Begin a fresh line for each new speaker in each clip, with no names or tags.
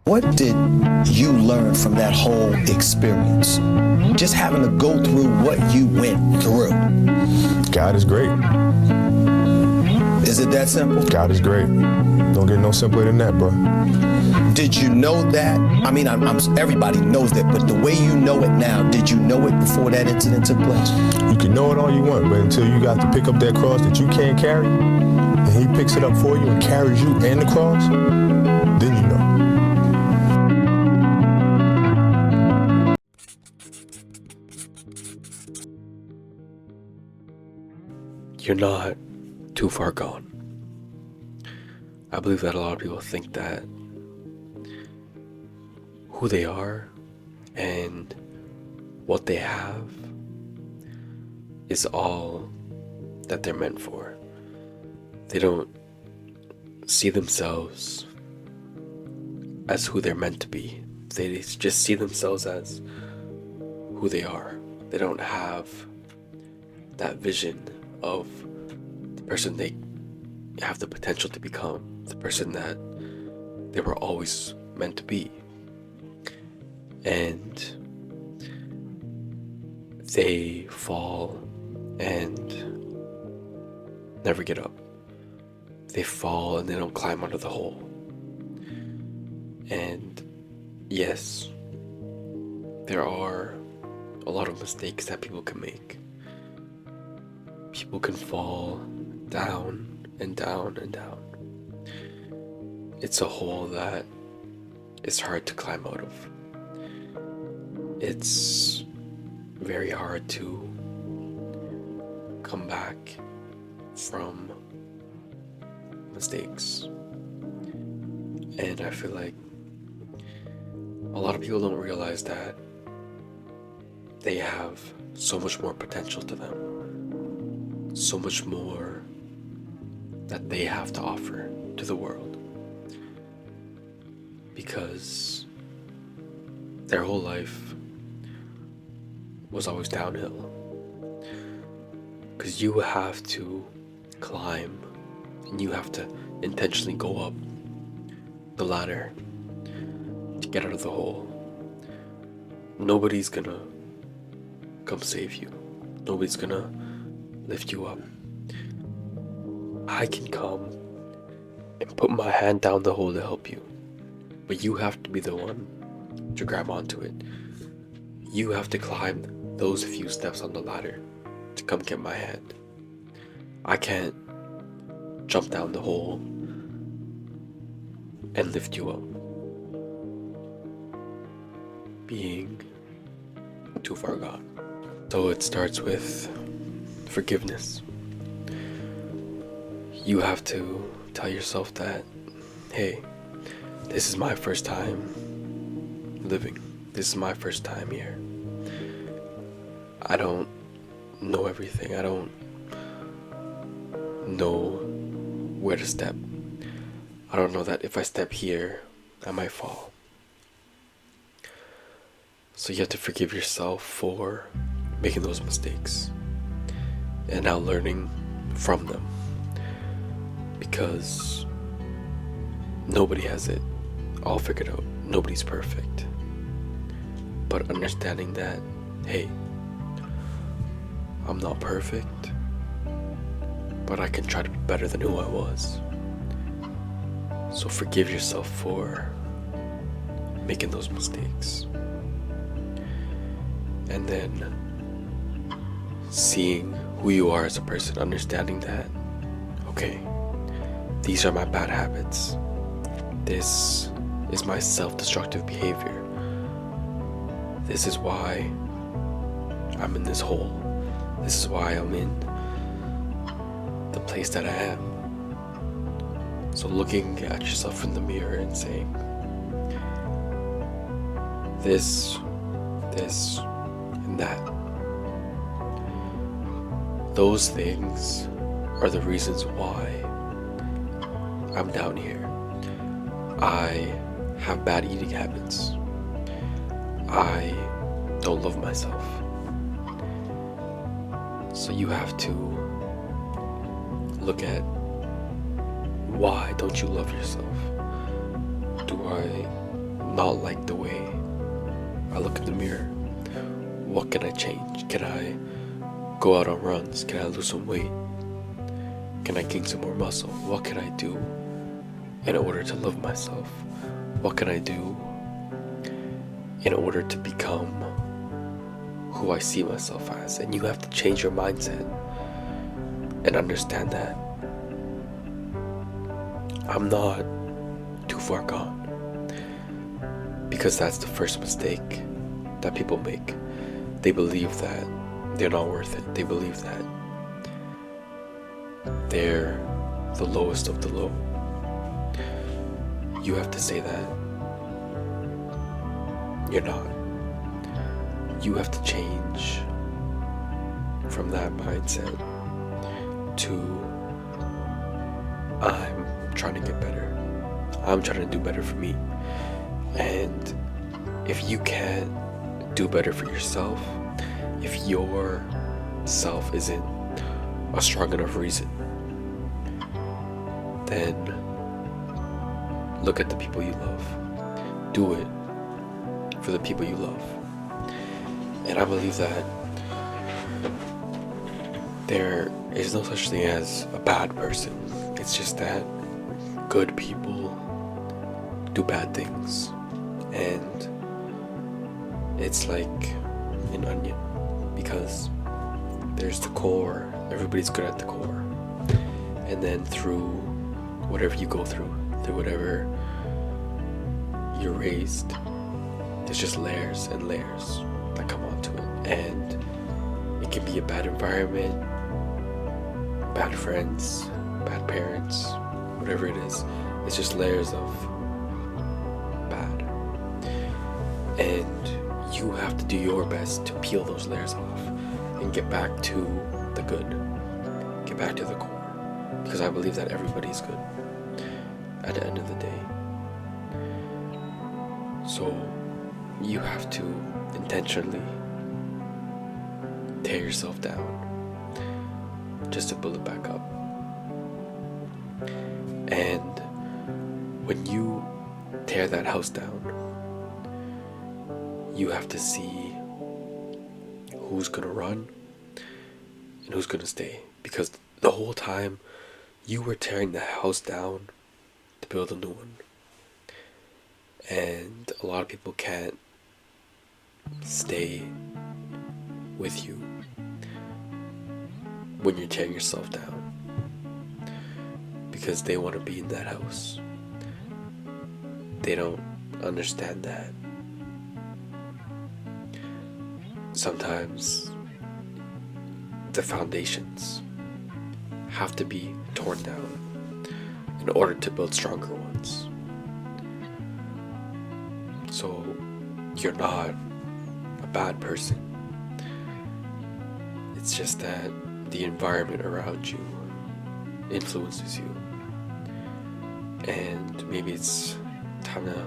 What did you learn from that whole experience? Just having to go through what you went through.
God is great.
Is it that simple?
God is great. Don't get no simpler than that, bro.
Did you know that? I mean, everybody knows that, but the way you know it now, did you know it before that incident took place?
You can know it all you want, but until you got to pick up that cross that you can't carry, and he picks it up for you and carries you and the cross, then you know.
You're not too far gone. I believe that a lot of people think that who they are and what they have is all that they're meant for. They don't see themselves as who they're meant to be. They just see themselves as who they are. They don't have that vision of the person they have the potential to become, the person that they were always meant to be. And they fall and never get up. They fall and they don't climb out of the hole. And yes, there are a lot of mistakes that people can make. People can fall down and down and down. It's a hole that is hard to climb out of. It's very hard to come back from mistakes. And I feel like a lot of people don't realize that they have so much more potential to them. So much more that they have to offer to the world, because their whole life was always downhill. Because you have to climb and you have to intentionally go up the ladder to get out of the hole. Nobody's gonna come save you. Nobody's gonna lift you up. I can come and put my hand down the hole to help you, but you have to be the one to grab onto it. You have to climb those few steps on the ladder to come get my hand. I can't jump down the hole and lift you up. Being too far gone. So it starts with forgiveness. You have to tell yourself that, hey, this is my first time living. This is my first time here. I don't know everything. I don't know where to step. I don't know that if I step here, I might fall. So you have to forgive yourself for making those mistakes and now learning from them, because nobody has it all figured out. Nobody's perfect. But understanding that, hey, I'm not perfect, but I can try to be better than who I was. So forgive yourself for making those mistakes. And then seeing who you are as a person, understanding that, okay, these are my bad habits. This is my self-destructive behavior. This is why I'm in this hole. This is why I'm in the place that I am. So looking at yourself in the mirror and saying, this, and that. Those things are the reasons why I'm down here. I have bad eating habits. I don't love myself. So you have to look at, why don't you love yourself? Do I not like the way I look in the mirror? What can I change? Can I go out on runs? Can I lose some weight? Can I gain some more muscle? What can I do in order to love myself? What can I do in order to become who I see myself as? And you have to change your mindset and understand that I'm not too far gone. Because that's the first mistake that people make. They believe that they're not worth it. They believe that they're the lowest of the low. You have to say that you're not. You have to change from that mindset to I'm trying to get better. I'm trying to do better for me. And if you can't do better for yourself, if your self isn't a strong enough reason, then look at the people you love. Do it for the people you love. And I believe that there is no such thing as a bad person. It's just that good people do bad things. And it's like an onion, because there's the core. Everybody's good at the core. And then through whatever you go through whatever you're raised, there's just layers and layers that come onto it. And it can be a bad environment, bad friends, bad parents, whatever it is. It's just layers of bad. And you have to do your best to peel those layers off and get back to the good. Get back to the core. Because I believe that everybody's good at the end of the day. So you have to intentionally tear yourself down just to build it back up. And when you tear that house down, you have to see who's gonna run and who's gonna stay. Because the whole time you were tearing the house down to build a new one. And a lot of people can't stay with you when you're tearing yourself down, because they want to be in that house. They don't understand that sometimes the foundations have to be torn down in order to build stronger ones. So you're not a bad person. It's just that the environment around you influences you. And maybe it's time to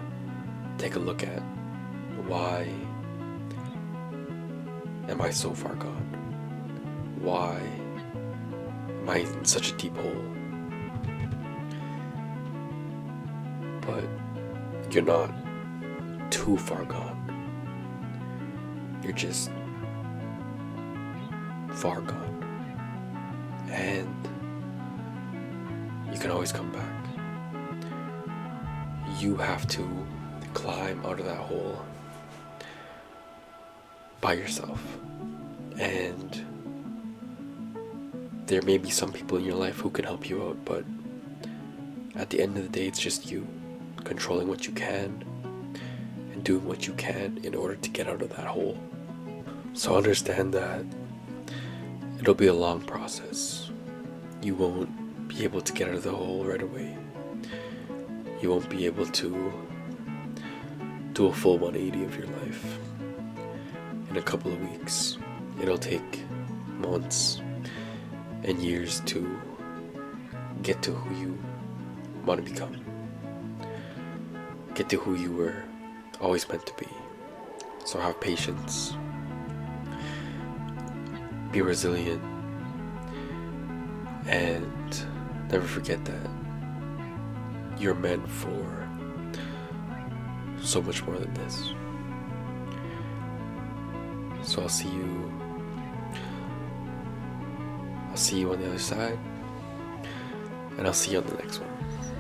take a look at, why am I so far gone? Why am I in such a deep hole? But you're not too far gone. You're just far gone. And you can always come back. You have to climb out of that hole by yourself. And there may be some people in your life who can help you out, but at the end of the day, it's just you controlling what you can and doing what you can in order to get out of that hole. So understand that it'll be a long process. You won't be able to get out of the hole right away. You won't be able to do a full 180 of your life in a couple of weeks. It'll take months and years to get to who you want to become. Get to who you were always meant to be. So have patience. Be resilient. And never forget that you're meant for so much more than this. So I'll see you on the other side, and I'll see you on the next one.